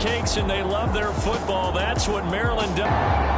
cupcakes and they love their football. That's what Maryland does.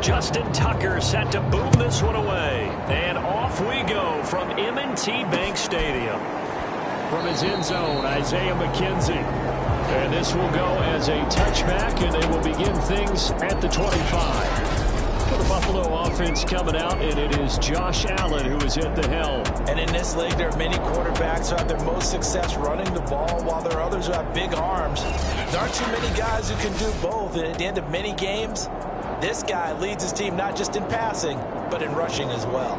Justin Tucker set to boom this one away. And off we go from M&T Bank Stadium. From his end zone, Isaiah McKenzie. And this will go as a touchback, and they will begin things at the 25. For the Buffalo offense coming out, and it is Josh Allen who is at the helm. And in this league, there are many quarterbacks who have their most success running the ball, while there are others who have big arms. There aren't too many guys who can do both, and at the end of many games, this guy leads his team not just in passing, but in rushing as well.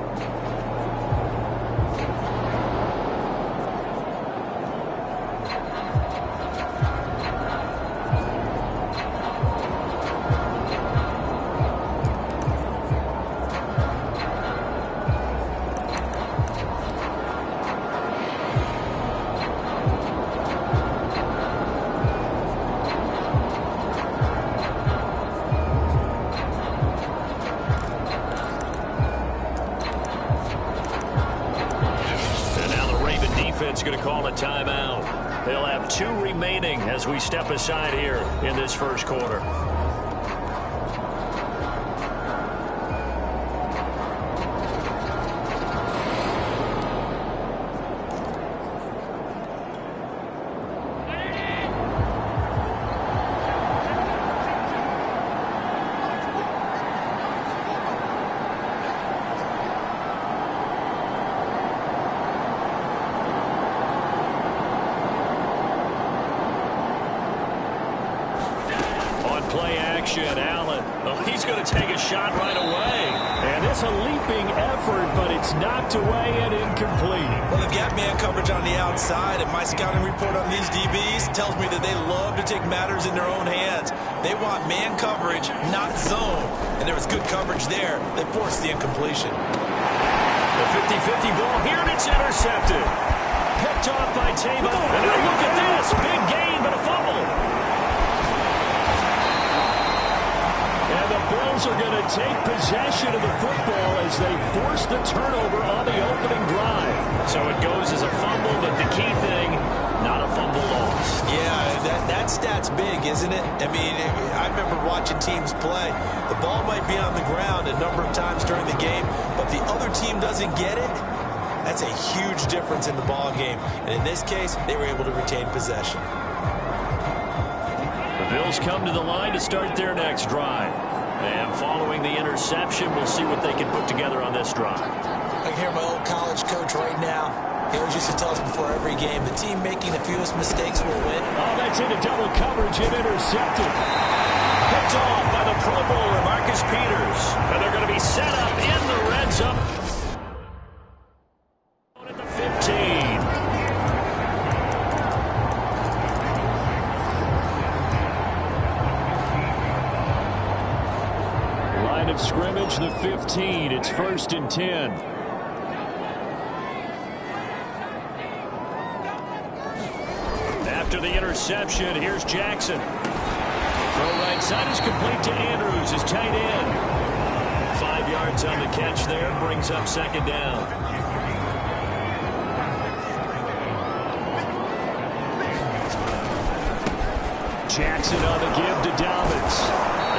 Going to call a timeout. They'll have 2 remaining as we step aside here in this first quarter. Play action, Allen. Oh, he's going to take a shot right away. And it's a leaping effort, but it's knocked away and incomplete. Well, they've got man coverage on the outside, and my scouting report on these DBs tells me that they love to take matters in their own hands. They want man coverage, not zone. And there was good coverage there that forced the incompletion. The 50-50 ball here, and it's intercepted. Picked off by Tabo. And now look at this. Big gain, but a fumble. And the Bills are going to take possession of the football as they force the turnover on the opening drive. So it goes as a fumble, but the key thing, not a fumble lost. Yeah, that stat's big, isn't it? I mean, I remember watching teams play. The ball might be on the ground a number of times during the game, but the other team doesn't get it. That's a huge difference in the ball game. And in this case, they were able to retain possession. The Bills come to the line to start their next drive. And following the interception, we'll see what they can put together on this drive. I can hear my old college coach right now. He always used to tell us before every game, the team making the fewest mistakes will win. Oh, that's into double coverage and intercepted. Picked off by the Pro Bowler, Marcus Peters. And they're going to be set up in the red zone. At the 15. Line of scrimmage, the 15. It's 1st and 10. After the interception, here's Jackson. Throw right side is complete to Andrews, his tight end. 5 yards on the catch there, brings up 2nd down. Jackson on the give to Dobbins.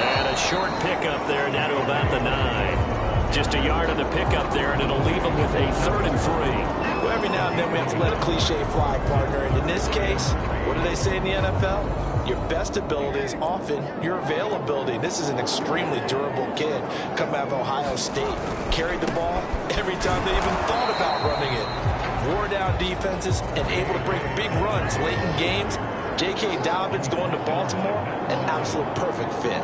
And a short pickup there down to about the 9. Just a yard on the pickup there, and it'll leave them with a 3rd and 3. Well, every now and then we have to let a cliche fly, partner. And in this case, what do they say in the NFL? Your best ability is often your availability. This is an extremely durable kid coming out of Ohio State. Carried the ball every time they even thought about running it. Wore down defenses and able to break big runs late in games. J.K. Dobbins going to Baltimore, an absolute perfect fit.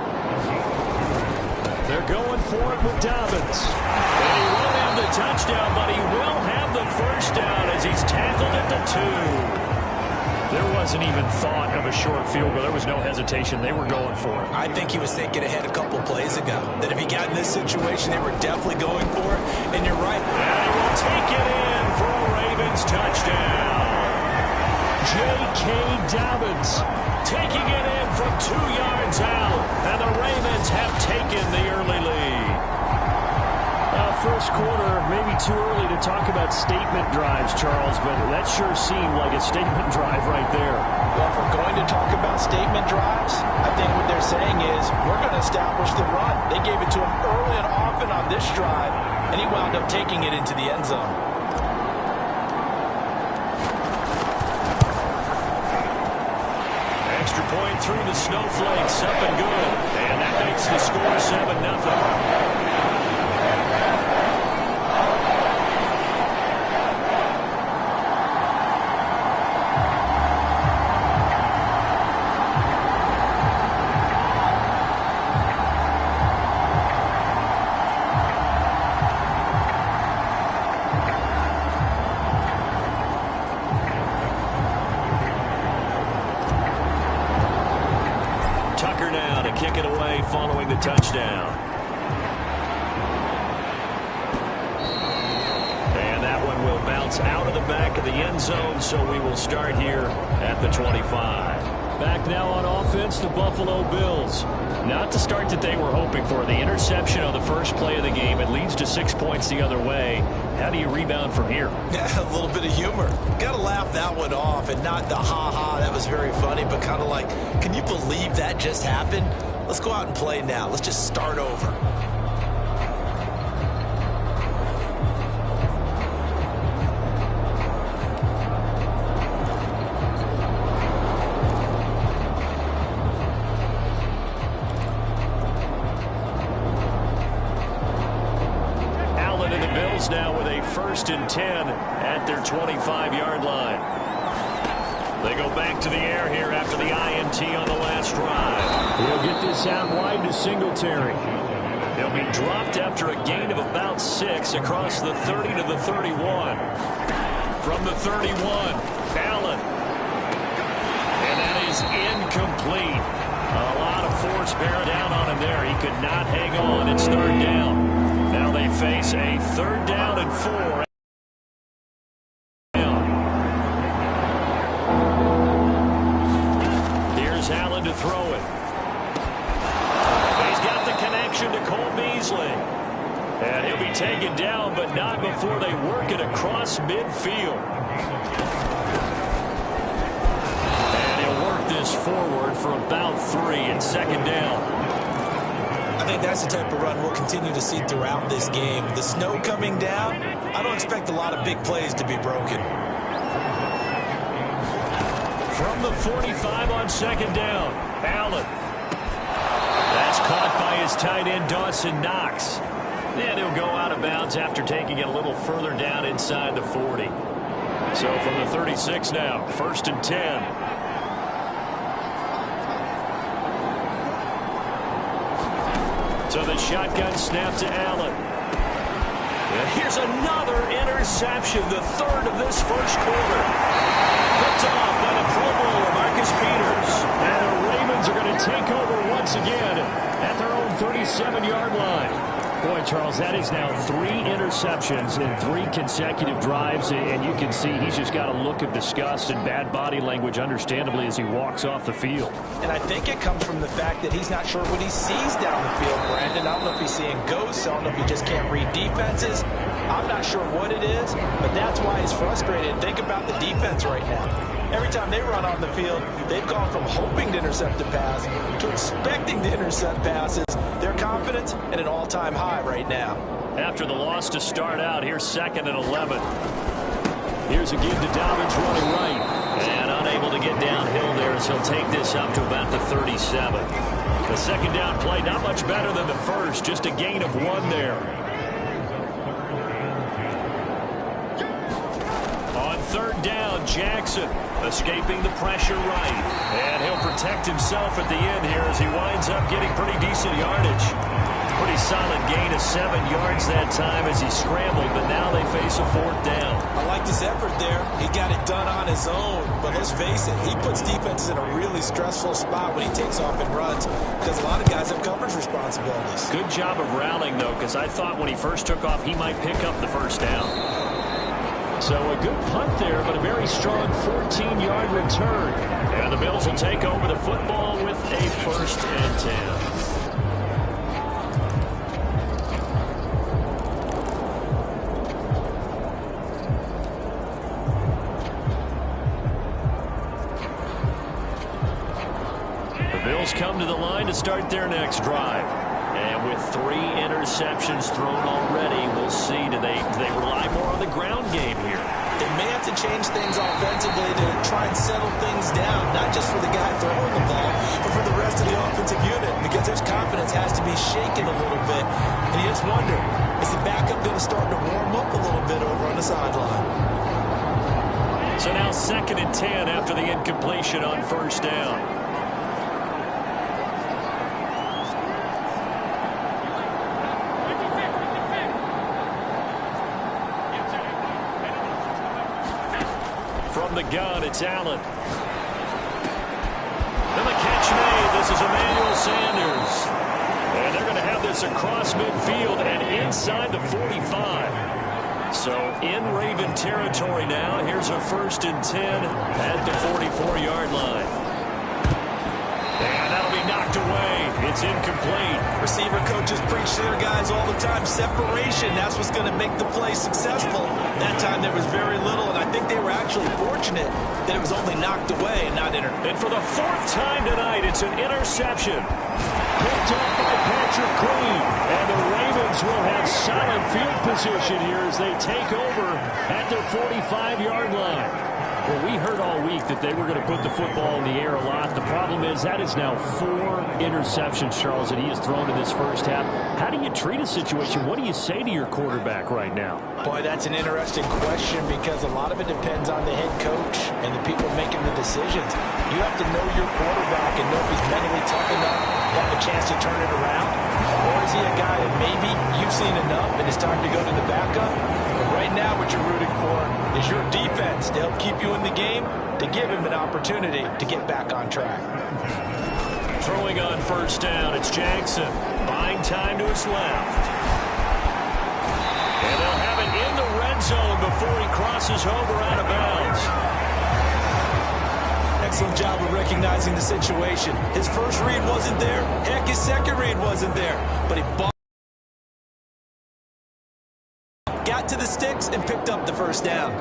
They're going for it with Dobbins. And he won't have the touchdown, but he will have the first down as he's tackled at the 2. There wasn't even thought of a short field goal. There was no hesitation. They were going for it. I think he was thinking ahead a couple plays ago. That if he got in this situation, they were definitely going for it. And you're right. And he will take it in for a Ravens touchdown. J.K. Dobbins taking it in from 2 yards out. And the Ravens have taken the early lead. First quarter, maybe too early to talk about statement drives, Charles, but that sure seemed like a statement drive right there. Well, if we're going to talk about statement drives, I think what they're saying is we're going to establish the run. They gave it to him early and often on this drive, and he wound up taking it into the end zone. Extra point through the snowflakes, up and good. And that makes the score 7-0. Following the touchdown. And that one will bounce out of the back of the end zone, so we will start here at the 25. Back now on offense, the Buffalo Bills. Not the start that they were hoping for. The interception on the first play of the game. It leads to 6 points the other way. How do you rebound from here? Yeah, a little bit of humor. Got to laugh that one off, and not the ha-ha, that was very funny, but kind of like, can you believe that just happened? Let's go out and play now. Let's just start over. Allen and the Bills now with a 1st and 10 at their 25-yard line. They go back to the air here after the INT on the last drive. He'll get this out wide to Singletary. He'll be dropped after a gain of about 6 across the 30 to the 31. From the 31, Allen. And that is incomplete. A lot of force bearing down on him there. He could not hang on. It's 3rd down. Now they face a 3rd down and 4. Allen to throw it. He's got the connection to Cole Beasley. And he'll be taken down, but not before they work it across midfield. And he'll work this forward for about 3 and 2nd down. I think that's the type of run we'll continue to see throughout this game. The snow coming down, I don't expect a lot of big plays to be broken. From the 45 on 2nd down, Allen. That's caught by his tight end, Dawson Knox. And he'll go out of bounds after taking it a little further down inside the 40. So from the 36 now, 1st and 10. So the shotgun snap to Allen. And here's another interception, the 3rd of this first quarter. Picked off by the Pro Bowler, Marcus Peters. And the Ravens are going to take over once again at their own 37-yard line. Boy, Charles, that is now 3 interceptions in 3 consecutive drives, and you can see he's just got a look of disgust and bad body language, understandably, as he walks off the field. And I think it comes from the fact that he's not sure what he sees down the field, Brandon. I don't know if he's seeing ghosts. I don't know if he just can't read defenses. I'm not sure what it is, but that's why he's frustrated. Think about the defense right now. Every time they run on the field, they've gone from hoping to intercept a pass to expecting to intercept passes. Their confidence at an all-time high right now. After the loss to start out, here's 2nd and 11. Here's a give to Dobbins running right. And unable to get downhill there as he'll take this up to about the 37. The second down play, not much better than the first, just a gain of 1 there. On 3rd down, Jackson escaping the pressure right. And he'll protect himself at the end here as he winds up getting pretty decent yardage. Pretty solid gain of 7 yards that time as he scrambled, but now they face a 4th down. I like his effort there. He got it done on his own, but let's face it, he puts defenses in a really stressful spot when he takes off and runs because a lot of guys have coverage responsibilities. Good job of rallying, though, because I thought when he first took off, he might pick up the 1st down. So a good punt there, but a very strong 14-yard return. And the Bills will take over the football with a 1st and 10. Come to the line to start their next drive. And with 3 interceptions thrown already, we'll see. Do they rely more on the ground game here? They may have to change things offensively to try and settle things down, not just for the guy throwing the ball, but for the rest of the offensive unit, because his confidence has to be shaken a little bit. And you just wonder, is the backup going to start to warm up a little bit over on the sideline? So now 2nd and 10 after the incompletion on 1st down. From the gun, it's Allen. And the catch made. This is Emmanuel Sanders. And they're going to have this across midfield and inside the 45. So in Raven territory now. Here's a 1st and 10 at the 44-yard line. And that'll be knocked away. It's incomplete. Receiver coaches preach to their guys all the time. Separation, that's what's going to make the play successful. That time there was very little, and I think they were actually fortunate that it was only knocked away and not entered. And for the 4th time tonight, it's an interception. Picked up by Patrick Queen. And the Ravens will have solid field position here as they take over at their 45-yard line. Well, we heard all week that they were going to put the football in the air a lot. The problem is that is now 4 interceptions, Charles, that he has thrown in this first half. How do you treat a situation? What do you say to your quarterback right now? Boy, that's an interesting question because a lot of it depends on the head coach and the people making the decisions. You have to know your quarterback and know if he's mentally tough enough to have a chance to turn it around. Or is he a guy that maybe you've seen enough and it's time to go to the backup? But right now what you're rooting for is your defense to help keep you in the game, to give him an opportunity to get back on track. Throwing on 1st down, it's Jackson. Buying time to his left. And they'll have it in the red zone before he crosses over out of bounds. Excellent job of recognizing the situation. His first read wasn't there. Heck, his second read wasn't there. But he got to the sticks and picked up the 1st down.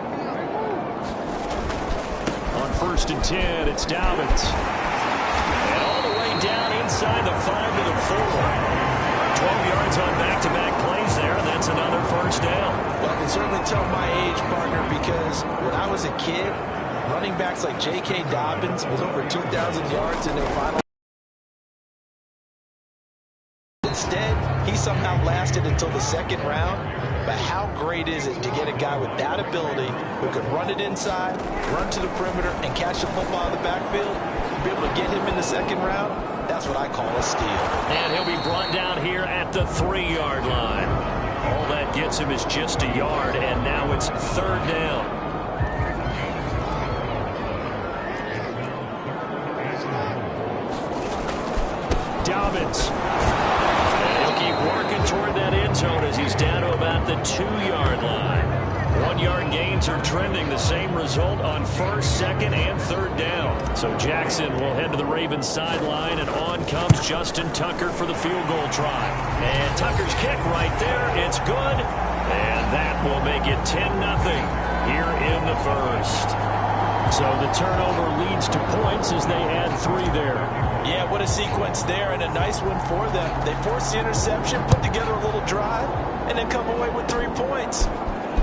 On 1st and 10, it's Dobbins. And all the way down inside the 5 to the 4. 12 yards on back-to-back plays there, and that's another 1st down. Well, I can certainly tell my age, partner, because when I was a kid, running backs like J.K. Dobbins was over 2,000 yards in their final. Instead, he somehow lasted until the 2nd round. But how great is it to get a guy with that ability who could run it inside, run to the perimeter, and catch the football in the backfield? Be able to get him in the 2nd round? That's what I call a steal. And he'll be brought down here at the 3-yard line. All that gets him is just a yard, and now it's 3rd down. Dobbins. Working toward that end zone as he's down to about the 2-yard line. 1-yard gains are trending. The same result on 1st, 2nd, and 3rd down. So Jackson will head to the Ravens sideline, and on comes Justin Tucker for the field goal try. And Tucker's kick right there. It's good. And that will make it 10-0 here in the 1st. So the turnover leads to points as they add 3 there. Yeah, what a sequence there, and a nice one for them. They force the interception, put together a little drive, and then come away with 3 points.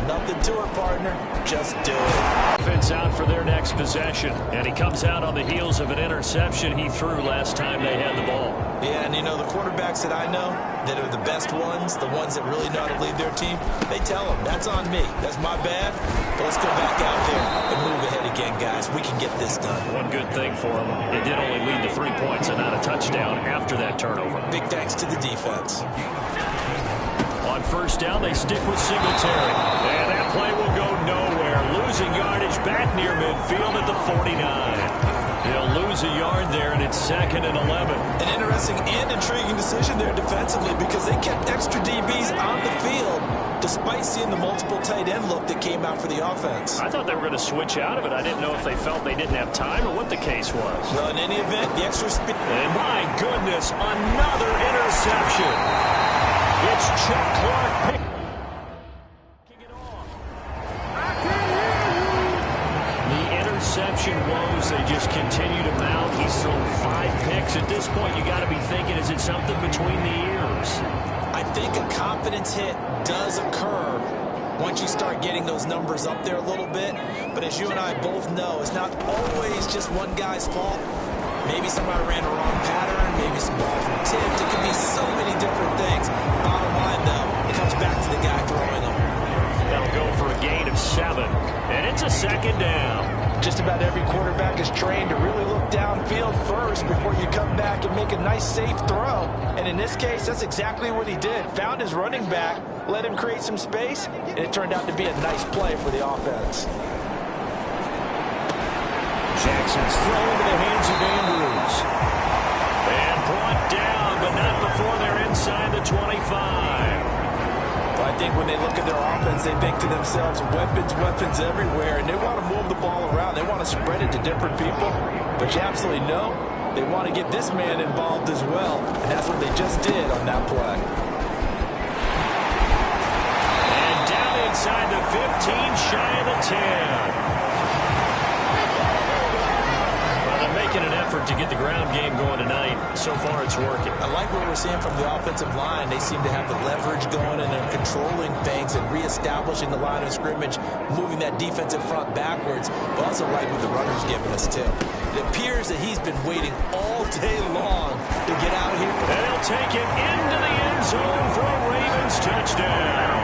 Nothing to it, partner. Just do it. Offense out for their next possession, and he comes out on the heels of an interception he threw last time they had the ball. Yeah, and you know, the quarterbacks that I know that are the best ones, the ones that really know how to lead their team, they tell them, that's on me. That's my bad. But let's go back out there and move ahead again, guys. We can get this done. One good thing for him, it did only lead to 3 points and not a touchdown after that turnover. Big thanks to the defense. On first down, they stick with Singletary. And that play will go nowhere. Losing yardage back near midfield at the 49. He'll lose a yard there, and it's 2nd and 11. An interesting and intriguing decision there defensively because they kept extra DBs on the field despite seeing the multiple tight end look that came out for the offense. I thought they were going to switch out of it. I didn't know if they felt they didn't have time or what the case was. Well, in any event, the extra speed. And my goodness, another interception. It's Chuck Clark picking it off. The interception woes, they just continue to mount. He's thrown 5 picks. At this point, you got to be thinking, is it something between the ears? I think a confidence hit does occur once you start getting those numbers up there a little bit. But as you and I both know, it's not always just one guy's fault. Maybe somebody ran a wrong pattern. Maybe some balls were tipped. It could be so many different things. Bottom line, though, it comes back to the guy throwing them. They'll go for a gain of 7. And it's a 2nd down. Just about every quarterback is trained to really look downfield first before you come back and make a nice, safe throw. And in this case, that's exactly what he did. Found his running back, let him create some space, and it turned out to be a nice play for the offense. Jackson's throw into the hands of Andrews. And brought down, but not before they're inside the 25. Well, I think when they look at their offense, they think to themselves, weapons, weapons everywhere, and they want to move the ball around. They want to spread it to different people. But you absolutely know they want to get this man involved as well, and that's what they just did on that play. And down inside the 15, shy of the 10. Making an effort to get the ground game going tonight. So far, it's working. I like what we're seeing from the offensive line. They seem to have the leverage going, and they're controlling things and reestablishing the line of scrimmage, moving that defensive front backwards. But also like what the runner's giving us, too. It appears that he's been waiting all day long to get out here. And he'll take it into the end zone for a Ravens touchdown.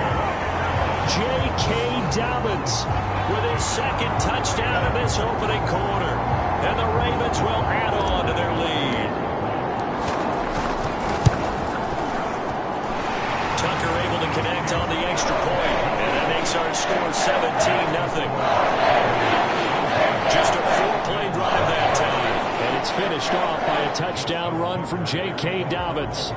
J.K. Dobbins with his 2nd touchdown in this opening quarter. And the Ravens will add on to their lead. Tucker able to connect on the extra point. And that makes our score 17-0. Just a 4-play drive that time. And it's finished off by a touchdown run from J.K. Dobbins.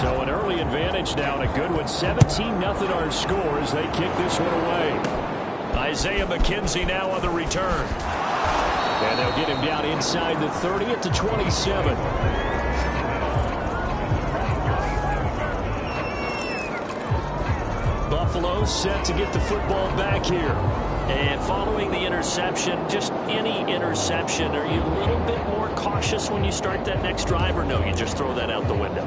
So an early advantage now, and a good one. 17-0 our score as they kick this one away. Isaiah McKenzie now on the return. And they'll get him down inside the 30 at the 27. Buffalo set to get the football back here. And following the interception, just any interception, are you a little bit more cautious when you start that next drive, or no, you just throw that out the window?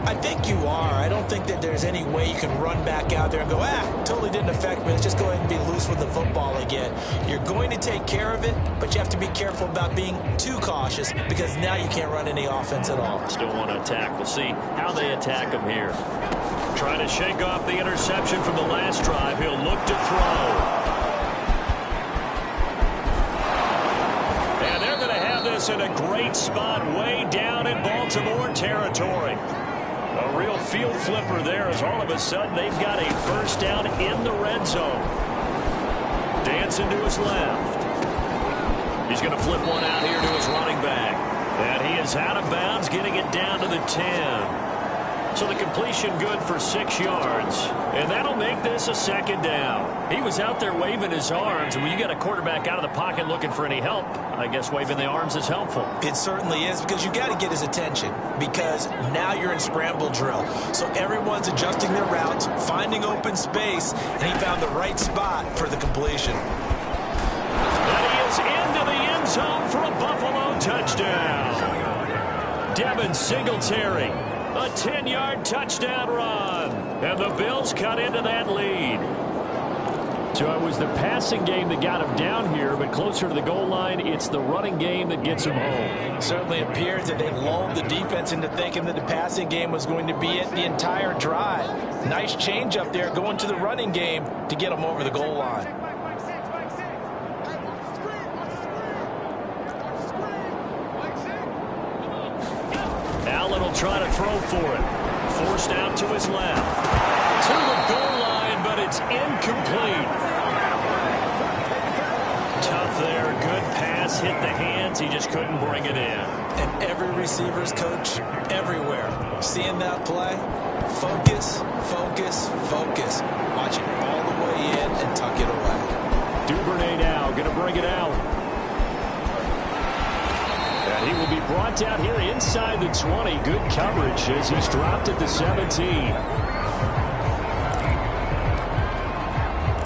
I think you are. I don't think that there's any way you can run back out there and go, totally didn't affect me. Let's just go ahead and be loose with the football again. You're going to take care of it, but you have to be careful about being too cautious because now you can't run any offense at all. Still want to attack. We'll see how they attack him here. Trying to shake off the interception from the last drive. He'll look to throw. And they're going to have this in a great spot way down in Baltimore territory. A real field flipper there as all of a sudden they've got a first down in the red zone. Dancing to his left. He's going to flip one out here to his running back. And he is out of bounds, getting it down to the 10. So the completion good for 6 yards. And that'll make this a second down. He was out there waving his arms. And when you got a quarterback out of the pocket looking for any help, I guess waving the arms is helpful. It certainly is, because you got to get his attention, because now you're in scramble drill. So everyone's adjusting their routes, finding open space, and he found the right spot for the completion. And he is into the end zone for a Buffalo touchdown. Devin Singletary, a 10-yard touchdown run. And the Bills cut into that lead. So it was the passing game that got him down here, but closer to the goal line, it's the running game that gets him home. Certainly appears that they lulled the defense into thinking that the passing game was going to be it the entire drive. Nice change up there going to the running game to get him over the goal line. Allen will try to throw for it. Forced out to his left. To the goal line, but it's incomplete. Tough there. Good pass. Hit the hands. He just couldn't bring it in. And every receiver's coach everywhere, seeing that play, focus, focus, focus. Watch it all the way in and tuck it away. Duvernay now going to bring it out. And he will be brought down here inside the 20. Good coverage as he's dropped at the 17.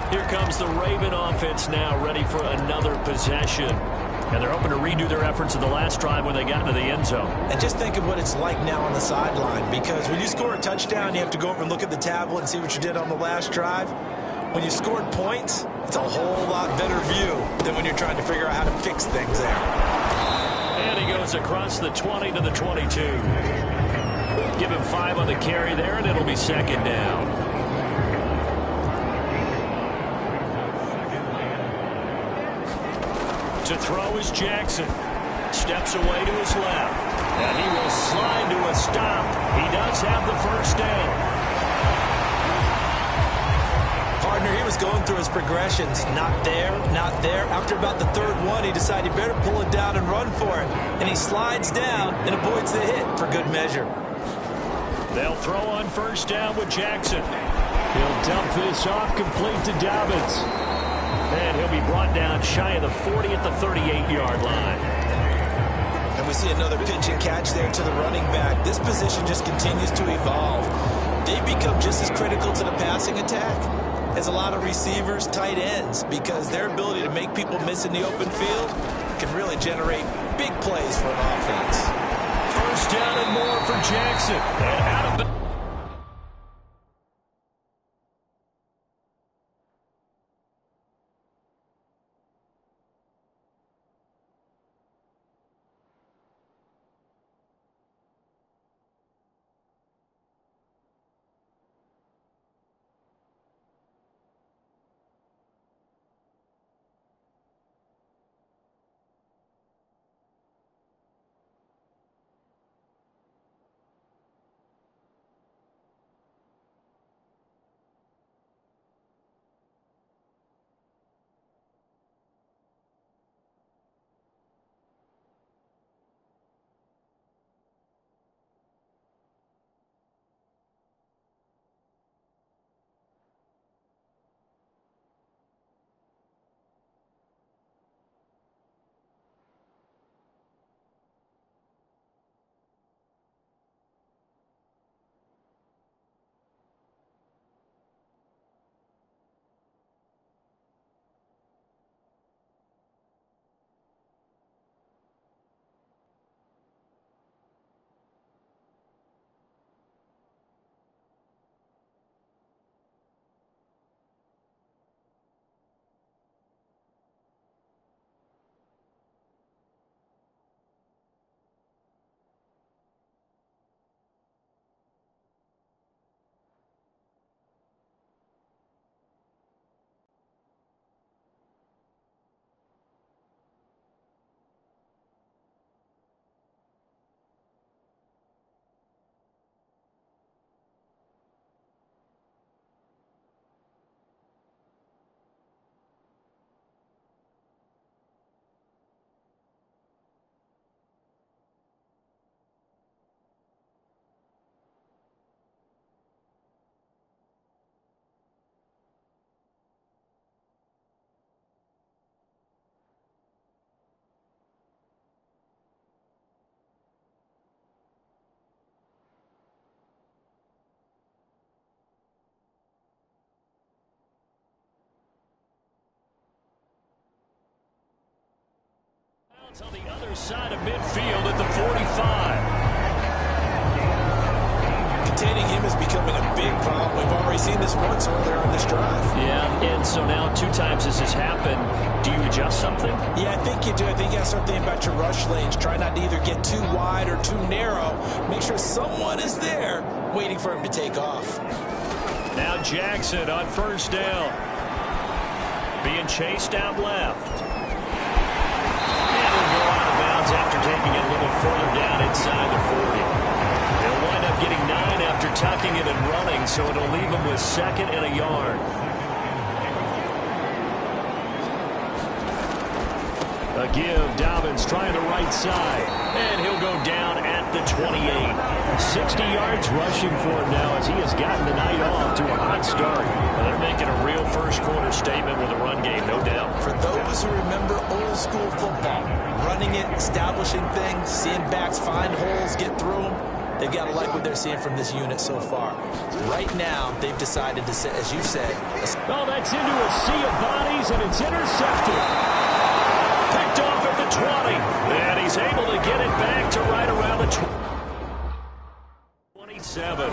Here comes the Raven offense now, ready for another possession. And they're hoping to redo their efforts in the last drive when they got into the end zone. And just think of what it's like now on the sideline, because when you score a touchdown, you have to go over and look at the tablet and see what you did on the last drive. When you scored points, it's a whole lot better view than when you're trying to figure out how to fix things there. And he goes across the 20 to the 22. Give him 5 on the carry there, and it'll be second down. To throw is Jackson. Steps away to his left. And he will slide to a stop. He does have the first down. Partner, he was going through his progressions. Not there, not there. After about the third one, he decided he better pull it down and run for it. And he slides down and avoids the hit for good measure. They'll throw on first down with Jackson. He'll dump this off complete to Dobbins. And he'll be brought down shy of the 40 at the 38-yard line. And we see another pitch and catch there to the running back. This position just continues to evolve. They become just as critical to the passing attack as a lot of receivers, tight ends, because their ability to make people miss in the open field can really generate big plays for an offense. First down and more for Jackson. And out of the It's on the other side of midfield at the 45. Containing him is becoming a big problem. We've already seen this once earlier on this drive. Yeah, and so now 2 times this has happened. Do you adjust something? Yeah, I think you do. I think you got to start thinking about your rush lanes. Try not to either get too wide or too narrow. Make sure someone is there waiting for him to take off. Now Jackson on first down. Being chased out left. And he'll go out of bounds after taking it a little further down inside the 40. They'll wind up getting 9 after tucking it and running, so it'll leave them with 2nd and a yard. A give, Dobbins trying the right side, and he'll go down at the 28. 60 yards rushing for him now as he has gotten the night off to a hot start. They're making a real first-quarter statement with a run game, no doubt. For those who remember old-school football, running it, establishing things, seeing backs find holes, get through them, they've got to like what they're seeing from this unit so far. Right now, they've decided to, as you said... Oh, that's into a sea of bodies, and it's intercepted. Picked off at the 20, and he's able to get it back to right around the 27.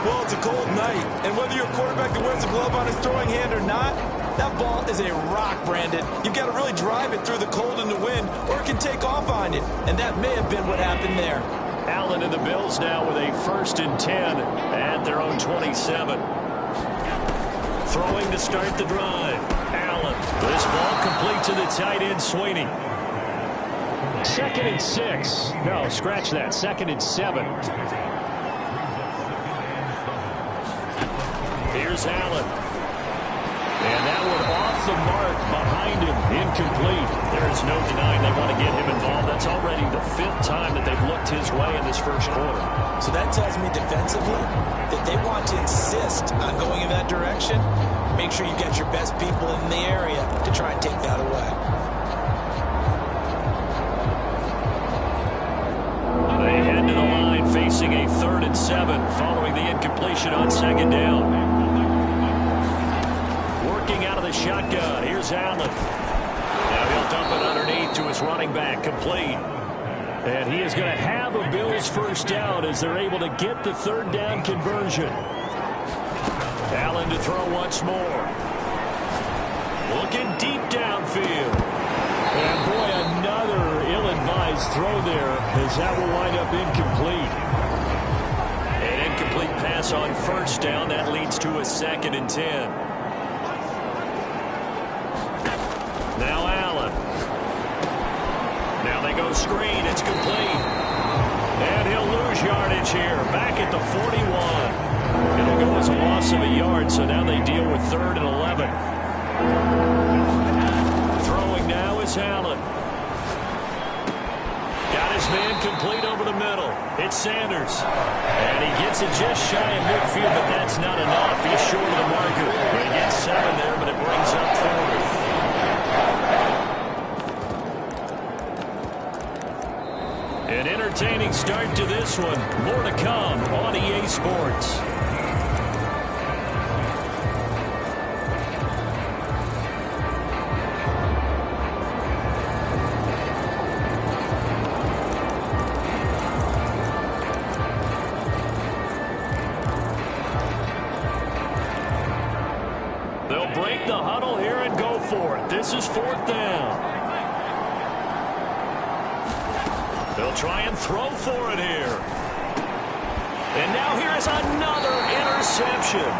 Well, it's a cold night, and whether you're a quarterback that wears a glove on his throwing hand or not, that ball is a rock, Brandon. You've got to really drive it through the cold and the wind, or it can take off on you, and that may have been what happened there. Allen and the Bills now with a 1st and 10 at their own 27. Throwing to start the drive. Allen. This ball complete to the tight end, Sweeney. 2nd and 6. No, scratch that. 2nd and 7. Here's Allen. And that one off the mark behind him. Incomplete. There is no denying they want to get him involved. That's already the 5th time that they've looked his way in this first quarter. So that tells me defensively that they want to insist on going in that direction. Make sure you get your best people in the area to try and take that away. They head to the line facing a 3rd and 7 following the incompletion on 2nd down. Working out of the shotgun. Here's Allen. Now he'll dump it underneath to his running back. Complete. And he is going to have a Bills first down as they're able to get the 3rd down conversion. Allen to throw once more. Looking deep downfield. And boy, another ill-advised throw there as that will wind up incomplete. An incomplete pass on first down. That leads to a 2nd and 10. Now Allen. Now they go screen. It's complete. And he'll lose yardage here. Back at the 41. It'll go as a loss of a yard, so now they deal with 3rd and 11. Throwing now is Allen. Got his man complete over the middle. It's Sanders. And he gets it just shy of midfield, but that's not enough. He's short of the marker. They get 7 there, but it brings up 4th. An entertaining start to this one. More to come on EA Sports. They'll break the huddle here and go for it. This is 4th down. They'll try and throw for it here. And now here is another interception.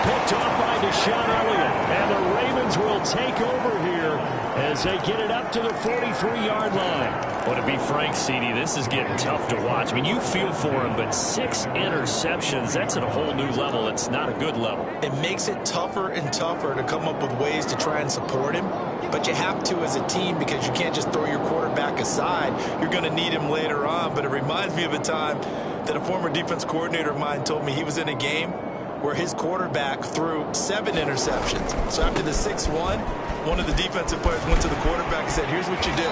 Picked off by Deshaun Elliott. And the Ravens will take over here as they get it up to the 43-yard line. Well, to be frank, CD, this is getting tough to watch. I mean, you feel for him, but 6 interceptions, that's at a whole new level. It's not a good level. It makes it tougher and tougher to come up with ways to try and support him. But you have to as a team because you can't just throw your quarterback aside. You're going to need him later on. But it reminds me of a time that a former defense coordinator of mine told me he was in a game where his quarterback threw 7 interceptions. So after the 6-1, one of the defensive players went to the quarterback and said, here's what you do.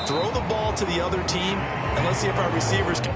Throw the ball to the other team, and let's see if our receivers can.